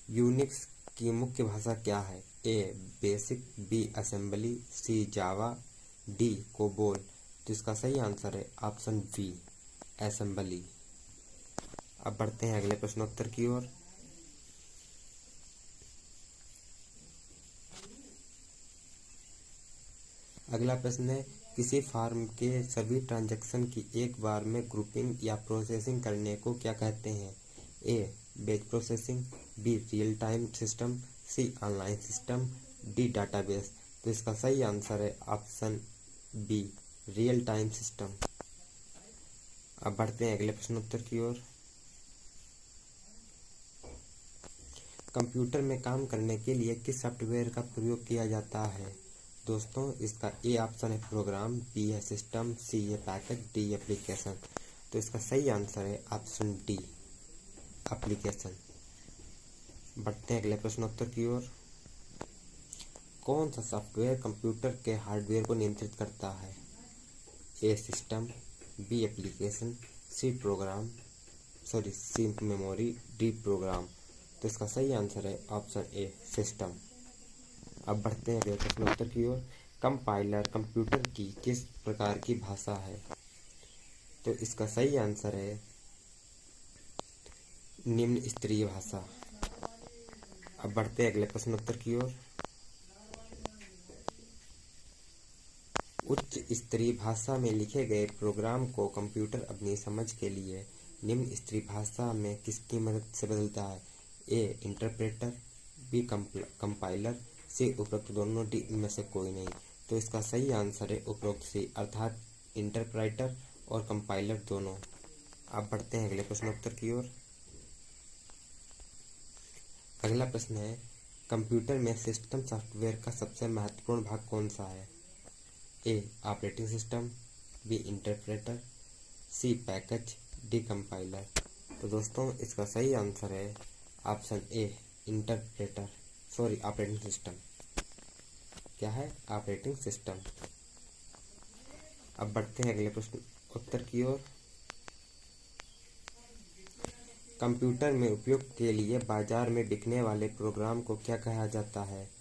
Unix की मुख्य भाषा क्या है? ए बेसिक, बी असेंबली, सी जावा, डी कोबोल। तो इसका सही आंसर है ऑप्शन बी असेंबली। अब बढ़ते हैं अगले प्रश्नोत्तर की ओर। अगला प्रश्न है, किसी फॉर्म के सभी ट्रांजैक्शन की एक बार में ग्रुपिंग या प्रोसेसिंग करने को क्या कहते हैं? A batch processing, B real time system, C online system, D database. तो इसका सही आंसर है option B real time system. अब बढ़ते हैं अगले प्रश्नोत्तर की ओर। कंप्यूटर में काम करने के लिए किस सॉफ्टवेयर का प्रयोग किया जाता है? दोस्तों इसका ए ऑप्शन है प्रोग्राम, बी है सिस्टम, सी है पैकेज, डी एप्लीकेशन। तो इसका सही आंसर है ऑप्शन डी एप्लीकेशन। बढ़ते हैं अगले प्रश्नोत्तर की ओर। कौन सा सॉफ्टवेयर कंप्यूटर के हार्डवेयर को नियंत्रित करता है? ए सिस्टम, बी एप्लीकेशन, सी मेमोरी, डी प्रोग्राम। तो इसका सही आंसर है ऑप्शन ए सिस्टम। अब बढ़ते हैं अगले प्रश्नोत्तर की ओर। कंपाइलर कंप्यूटर की किस प्रकार की भाषा है? तो इसका सही आंसर है निम्न स्तरीय भाषा। अब बढ़ते हैं अगले प्रश्नोत्तर की ओर। उच्च स्तरीय भाषा में लिखे गए प्रोग्राम को कंप्यूटर अपनी समझ के लिए निम्न स्तरीय भाषा में किसकी मदद से बदलता है? ए इंटरप्रेटर, बी कंपाइलर, सी उपरोक्त दोनों, डी इनमें से कोई नहीं। तो इसका सही आंसर है उपरोक्त सी अर्थात इंटरप्रेटर और कंपाइलर दोनों। अब बढ़ते हैं अगले प्रश्नोत्तर की ओर। अगला प्रश्न है, कंप्यूटर में सिस्टम सॉफ्टवेयर का सबसे महत्वपूर्ण भाग कौन सा है? ए ऑपरेटिंग सिस्टम, बी इंटरप्रेटर, सी पैकेज, डी कंपाइलर। तो दोस्तों इसका सही आंसर है ऑप्शन ए ऑपरेटिंग सिस्टम। क्या है? Operating system. अब बढ़ते हैं अगले प्रश्न उत्तर की ओर। कंप्यूटर में उपयोग के लिए बाजार में बिकने वाले प्रोग्राम को क्या कहा जाता है?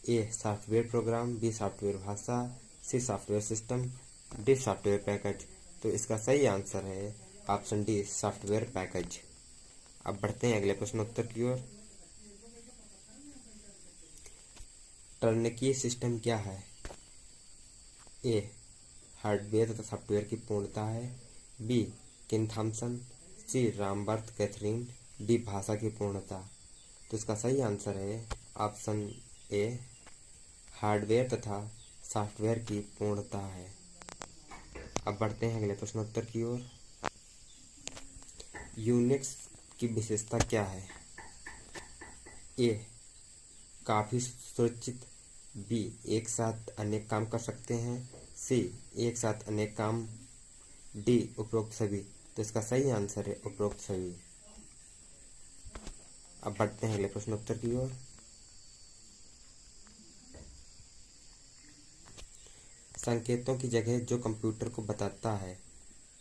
A software program, B software भाषा, C software system, D software package. तो इसका सही आंसर है ऑप्शन डी सॉफ्टवेयर पैकेज। अब बढ़ते हैं अगले प्रश्नोत्तर की ओर। टर्नकी सिस्टम क्या है? ए हार्डवेयर तथा सॉफ्टवेयर की पूर्णता है, बी किन थॉमसन, सी रामबर्थ कैथरीन, डी भाषा की पूर्णता। तो इसका सही आंसर है ऑप्शन ए हार्डवेयर तथा सॉफ्टवेयर की पूर्णता है। अब बढ़ते हैं अगले प्रश्नोत्तर की ओर। यूनिक्स की विशेषता क्या है? ए काफ़ी सुरक्षित, बी एक साथ अनेक काम कर सकते हैं, सी एक साथ अनेक काम, डी उपरोक्त सभी। तो इसका सही आंसर है उपरोक्त सभी। अब बढ़ते हैं अगले प्रश्नोत्तर की ओर। संकेतों की जगह जो कंप्यूटर को बताता है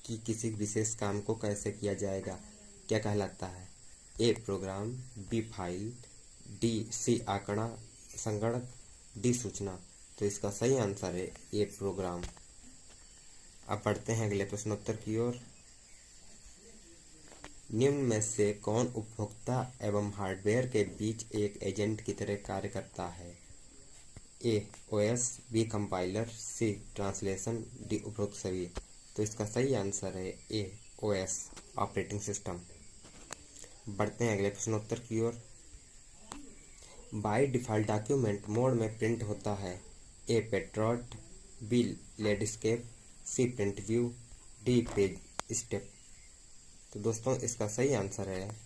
कि किसी विशेष काम को कैसे किया जाएगा क्या कहलाता है? ए प्रोग्राम, बी फाइल, सी आंकड़ा संगणक, डी सूचना। तो इसका सही आंसर है ए प्रोग्राम। अब बढ़ते हैं अगले प्रश्नोत्तर की ओर। निम्न में से कौन उपभोक्ता एवं हार्डवेयर के बीच एक एजेंट की तरह कार्य करता है? ए OS, B compiler, see translation, D उपरोक्त सभी। तो इसका सही आंसर है ए ओएस ऑपरेटिंग सिस्टम। बढ़ते हैं अगले प्रश्नोत्तर की ओर। बाय डिफ़ॉल्ट डॉक्यूमेंट मोड में प्रिंट होता है, A portrait, B landscape, C print view, D page step. तो दोस्तों इसका सही आंसर है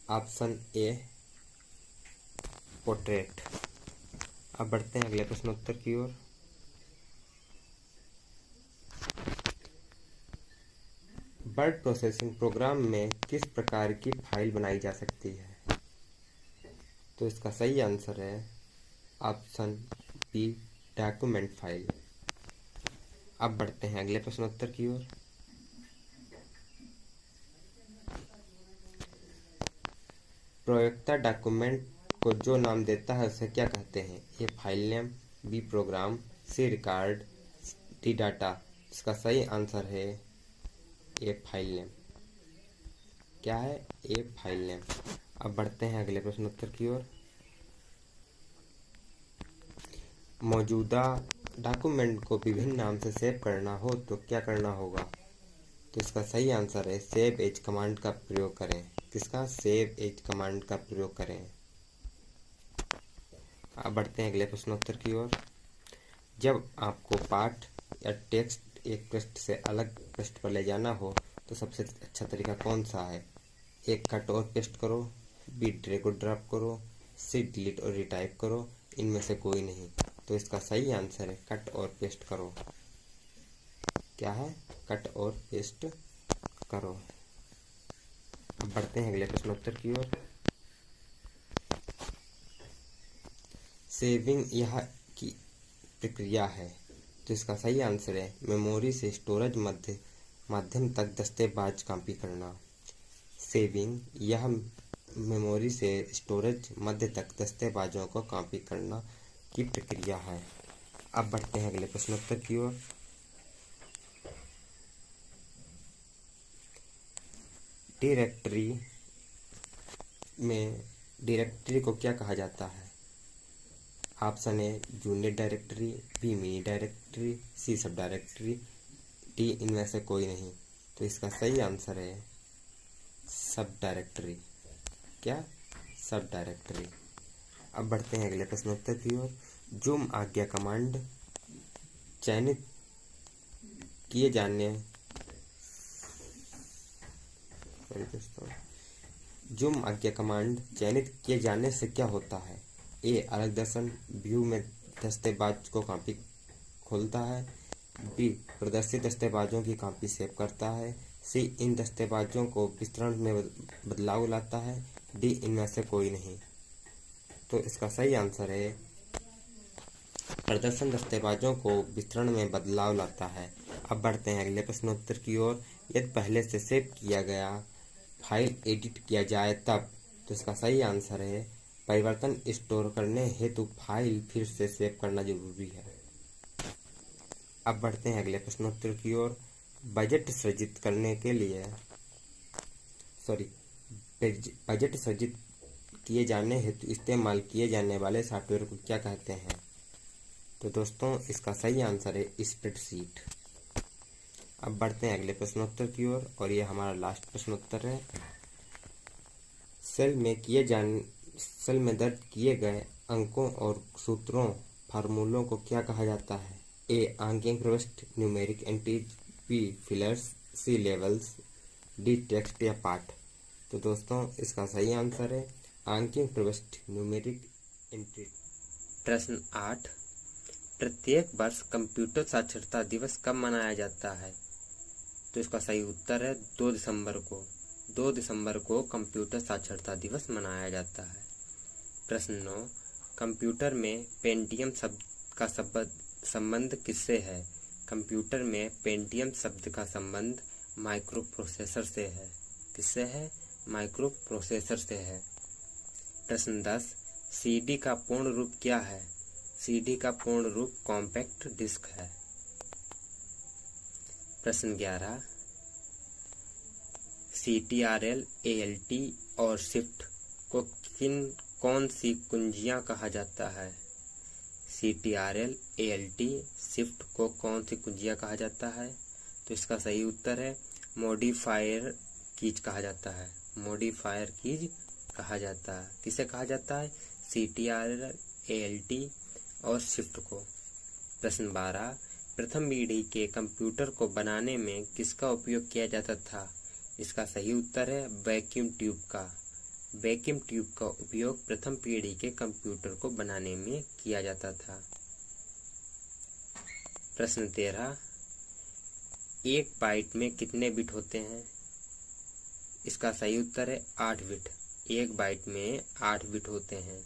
ऑप्शन ए पोर्ट्रेट। अब बढ़ते हैं अगले प्रश्नोत्तर की ओर। वर्ड प्रोसेसिंग प्रोग्राम में किस प्रकार की फाइल बनाई जा सकती है? तो इसका सही आंसर है ऑप्शन बी डॉक्यूमेंट फाइल। अब बढ़ते हैं अगले प्रश्नोत्तर की ओर। प्रयोक्ता डॉक्यूमेंट को जो नाम देता है उसे क्या कहते हैं? ए फाइल नेम, बी प्रोग्राम, सी रिकॉर्ड, डी डाटा। इसका सही आंसर है ए फाइल नेम। क्या है? ए फाइल नेम। अब बढ़ते हैं अगले प्रश्न उत्तर की ओर। मौजूदा डॉक्यूमेंट को विभिन्न नाम से सेव करना हो तो क्या करना होगा? तो इसका सही आंसर है सेव एज कमांड का प्रयोग करें। किसका? सेव एज कमांड का प्रयोग करें। अब बढ़ते हैं अगले प्रश्नोत्तर की ओर। जब आपको पाठ या टेक्स्ट एक पृष्ठ से अलग पृष्ठ पर ले जाना हो तो सबसे अच्छा तरीका कौन सा है? ए कट और पेस्ट करो, बी ड्रैग और ड्रॉप करो, सी डिलीट और रिटाइप करो। इनमें से कोई नहीं। तो इसका सही आंसर है कट और पेस्ट करो। क्या है? कट और पेस्ट करो। अब बढ़ते हैं अगले प्रश्नोत्तर की ओर। सेविंग यह की प्रक्रिया है। तो इसका सही आंसर है मेमोरी से स्टोरेज माध्यम तक दस्तावेज कॉपी करना। सेविंग यह मेमोरी से स्टोरेज मध्य तक दस्तावेजों को कॉपी करना की प्रक्रिया है। अब बढ़ते हैं अगले प्रश्नोत्तर की ओर। डायरेक्टरी को क्या कहा जाता है? Option A unit directory, B mini directory, C sub directory, D इनमें से कोई नहीं। तो इसका सही आंसर है सब डायरेक्टरी। क्या? सब डायरेक्टरी। अब बढ़ते हैं अगले प्रश्नोत्तर की ओर। जूम आज्ञा कमांड चयनित किए जाने जूम आज्ञा कमांड चयनित किए जाने से क्या होता है? ए अलग दर्शन व्यू में दस्तावेज को कॉपी खोलता है, बी प्रदर्शित दस्तावेजों की कॉपी सेव करता है, सी इन दस्तावेजों को विस्तरण में बदलाव लाता है, डी इनमें से कोई नहीं। तो इसका सही आंसर है प्रदर्शन दस्तावेजों को विस्तरण में बदलाव लाता है। अब बढ़ते हैं अगले प्रश्नोत्तर की ओर। यदि पहले से सेव किया गया फाइल एडिट किया जाए तब। तो इसका सही आंसर है परिवर्तन स्टोर करने हेतु फाइल फिर से सेव करना जरूरी है। अब बढ़ते हैं अगले प्रश्नोत्तर की ओर। बजट सृजित किए जाने हेतु इस्तेमाल किए जाने वाले सॉफ्टवेयर को क्या कहते हैं? तो दोस्तों इसका सही आंसर है स्प्रेडशीट। अब बढ़ते हैं अगले प्रश्नोत्तर की ओर और ये हमारा लास्ट प्रश्नोत्तर है। सेल में दर्ज किए गए अंकों और सूत्रों फार्मूलों को क्या कहा जाता है? ए अंकीय प्रविष्टि न्यूमेरिक एंट्रीज, बी फिलर्स, सी लेवल्स, डी टेक्स्ट या पाठ। तो दोस्तों इसका सही आंसर है अंकीय प्रविष्टि न्यूमेरिक एंट्री। प्रश्न 8। प्रत्येक वर्ष कंप्यूटर साक्षरता दिवस कब मनाया जाता है? तो इसका सही उत्तर है 2 दिसंबर को। 2 दिसंबर को कंप्यूटर साक्षरता दिवस मनाया जाता है। प्रश्न 9। कंप्यूटर में पेंटियम शब्द का संबंध किससे है? कंप्यूटर में पेंटियम शब्द का संबंध माइक्रो प्रोसेसर से है। किससे है? माइक्रो प्रोसेसर से है। प्रश्न 10। सीडी का पूर्ण रूप क्या है? सीडी का पूर्ण रूप कॉम्पैक्ट डिस्क है। प्रश्न 11। CTRL, ALT और शिफ्ट को कौन सी कुंजियां कहा जाता है? CTRL, ALT, शिफ्ट को कौन सी कुंजियां कहा जाता है? तो इसका सही उत्तर है मॉडिफायर कीज कहा जाता है। मॉडिफायर कीज कहा जाता है। किसे कहा जाता है? CTRL, ALT और शिफ्ट को। प्रश्न 12। प्रथम पीढ़ी के कंप्यूटर को बनाने में किसका उपयोग किया जाता था? इसका सही उत्तर है वैक्यूम ट्यूब का। वैक्यूम ट्यूब का उपयोग प्रथम पीढ़ी के कंप्यूटर को बनाने में किया जाता था। प्रश्न 13। एक बाइट में कितने बिट होते हैं? इसका सही उत्तर है 8 बिट। एक बाइट में 8 बिट होते हैं।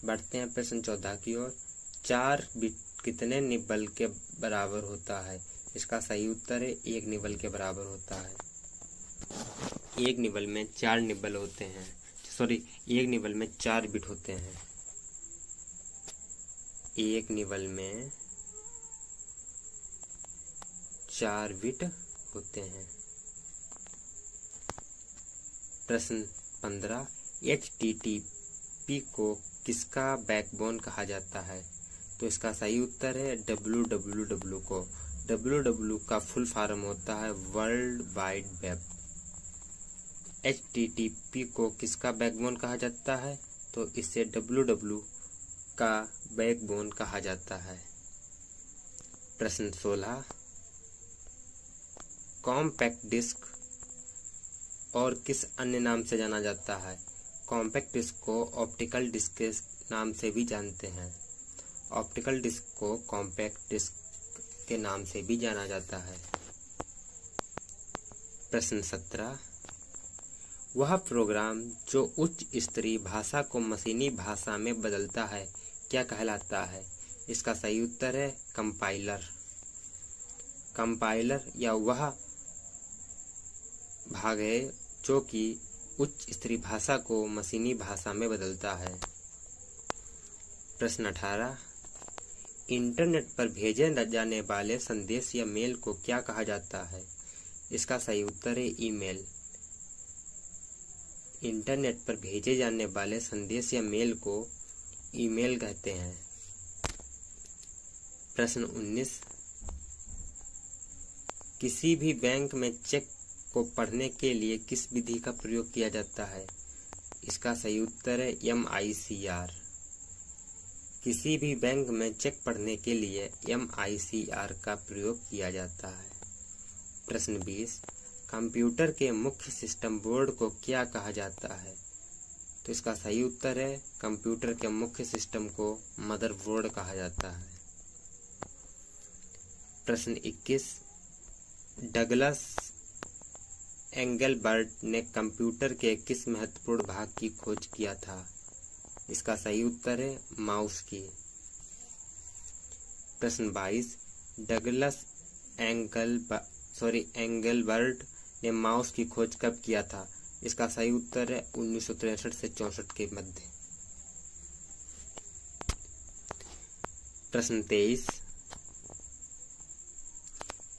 बढ़ते हैं प्रश्न 14 की ओर। 4 बिट कितने निबल के बराबर होता है? इसका सही उत्तर है 1 निबल के बराबर होता है। एक निबल में 4 निबल होते हैं। एक निबल में 4 बिट होते हैं। एक निबल में 4 बिट होते हैं। प्रश्न 15, HTTP को किसका बैकबोन कहा जाता है? तो इसका सही उत्तर है www को। www का फुल फॉर्म होता है वर्ल्ड वाइड वेब। HTTP को किसका बैकबोन कहा जाता है? तो इसे www का बैकबोन कहा जाता है। प्रश्न 16, कॉम्पैक्ट डिस्क और किस अन्य नाम से जाना जाता है? कॉम्पैक्ट डिस्क को ऑप्टिकल डिस्क के नाम से भी जानते हैं। ऑप्टिकल डिस्क को कॉम्पैक्ट डिस्क के नाम से भी जाना जाता है। प्रश्न 17, वह प्रोग्राम जो उच्च स्तरीय भाषा को मशीनी भाषा में बदलता है क्या कहलाता है? इसका सही उत्तर है कंपाइलर। कंपाइलर या वह भाग है जो कि उच्च स्तरीय भाषा को मशीनी भाषा में बदलता है। प्रश्न 18, इंटरनेट पर भेजे जाने वाले संदेश या मेल को क्या कहा जाता है? इसका सही उत्तर है ईमेल। इंटरनेट पर भेजे जाने वाले संदेश या मेल को ईमेल कहते हैं। प्रश्न 19, किसी भी बैंक में चेक को पढ़ने के लिए किस विधि का प्रयोग किया जाता है? इसका सही उत्तर है MICR। किसी भी बैंक में चेक पढ़ने के लिए MICR का प्रयोग किया जाता है। प्रश्न 20, कंप्यूटर के मुख्य सिस्टम बोर्ड को क्या कहा जाता है? तो इसका सही उत्तर है कंप्यूटर के मुख्य सिस्टम को मदरबोर्ड कहा जाता है। प्रश्न 21, डगलस एंगलबर्ट ने कंप्यूटर के किस महत्वपूर्ण भाग की खोज किया था? इसका सही उत्तर है माउस की। प्रश्न 22, डगलस एंगलबर्ट ने माउस की खोज कब किया था? इसका सही उत्तर है 1963 से 64 के मध्य। प्रश्न 23,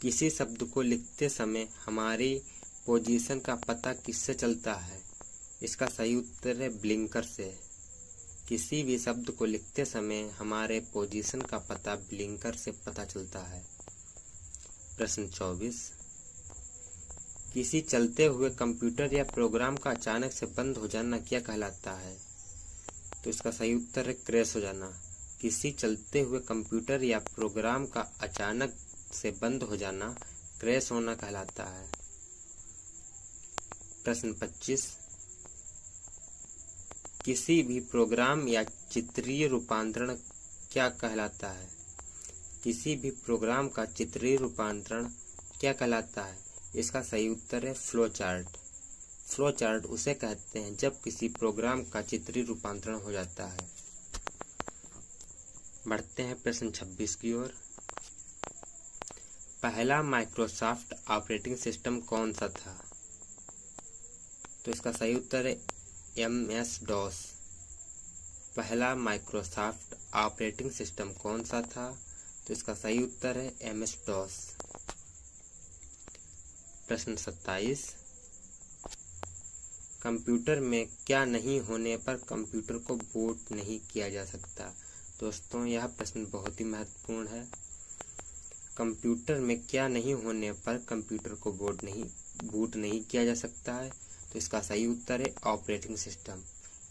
किसी शब्द को लिखते समय हमारी पोजीशन का पता किससे चलता है? इसका सही उत्तर है ब्लिंकर से। किसी भी शब्द को लिखते समय हमारे पोजीशन का पता ब्लिंकर से पता चलता है। प्रश्न 24, किसी चलते हुए कंप्यूटर या प्रोग्राम का अचानक से बंद हो जाना क्या कहलाता है? तो इसका सही उत्तर है क्रैश हो जाना। किसी चलते हुए कंप्यूटर या प्रोग्राम का अचानक से बंद हो जाना क्रैश होना कहलाता है। प्रश्न 25, किसी भी प्रोग्राम या चित्रीय रूपांतरण क्या कहलाता है? किसी भी प्रोग्राम का चित्रीय रूपांतरण क्या कहलाता है? इसका सही उत्तर है फ्लो चार्ट। फ्लो चार्ट उसे कहते हैं जब किसी प्रोग्राम का चित्रीय रूपांतरण हो जाता है। बढ़ते हैं प्रश्न 26 की ओर। पहला माइक्रोसॉफ्ट ऑपरेटिंग सिस्टम कौन सा था? तो इसका सही उत्तर है MS-DOS। पहला माइक्रोसॉफ्ट ऑपरेटिंग सिस्टम कौन सा था? तो इसका सही उत्तर है MS-DOS। प्रश्न 27, कंप्यूटर में क्या नहीं होने पर कंप्यूटर को बूट नहीं किया जा सकता? दोस्तों, यह प्रश्न बहुत ही महत्वपूर्ण है। कंप्यूटर में क्या नहीं होने पर कंप्यूटर को बूट नहीं किया जा सकता है? तो इसका सही उत्तर है ऑपरेटिंग सिस्टम।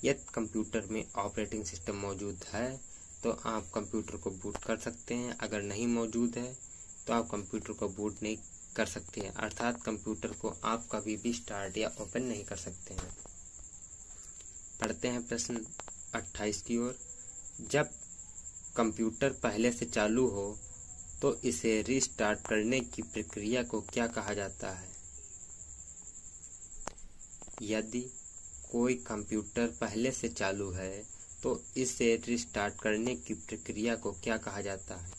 यदि कंप्यूटर में ऑपरेटिंग सिस्टम मौजूद है तो आप कंप्यूटर को बूट कर सकते हैं। अगर नहीं मौजूद है तो आप कंप्यूटर को बूट नहीं कर सकते हैं, अर्थात कंप्यूटर को आप कभी भी स्टार्ट या ओपन नहीं कर सकते हैं। पढ़ते हैं प्रश्न 28 की ओर। जब कंप्यूटर पहले से चालू हो तो इसे रीस्टार्ट करने की प्रक्रिया को क्या कहा जाता है? यदि कोई कंप्यूटर पहले से चालू है तो इसे रीस्टार्ट करने की प्रक्रिया को क्या कहा जाता है?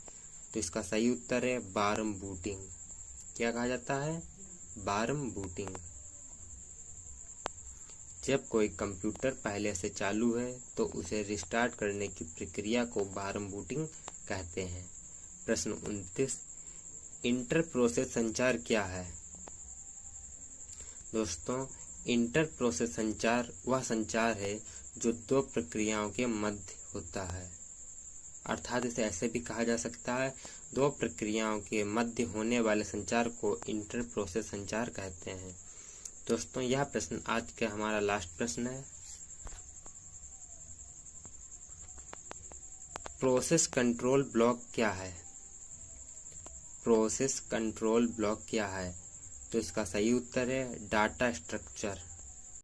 तो इसका सही उत्तर है वार्म बूटिंग। क्या कहा जाता है? Warm booting. जब कोई कंप्यूटर पहले से चालू है तो उसे रिस्टार्ट करने की प्रक्रिया को बारम बूटिंग कहते हैं। प्रश्न 29, इंटर प्रोसेस संचार क्या है? दोस्तों, इंटर प्रोसेस संचार वह संचार है जो दो प्रक्रियाओं के मध्य होता है, अर्थात इसे ऐसे भी कहा जा सकता है, दो प्रक्रियाओं के मध्य होने वाले संचार को इंटर प्रोसेस संचार कहते हैं। दोस्तों, यह प्रश्न आज का हमारा लास्ट प्रश्न है। प्रोसेस कंट्रोल ब्लॉक क्या है? प्रोसेस कंट्रोल ब्लॉक क्या है? तो इसका सही उत्तर है डाटा स्ट्रक्चर।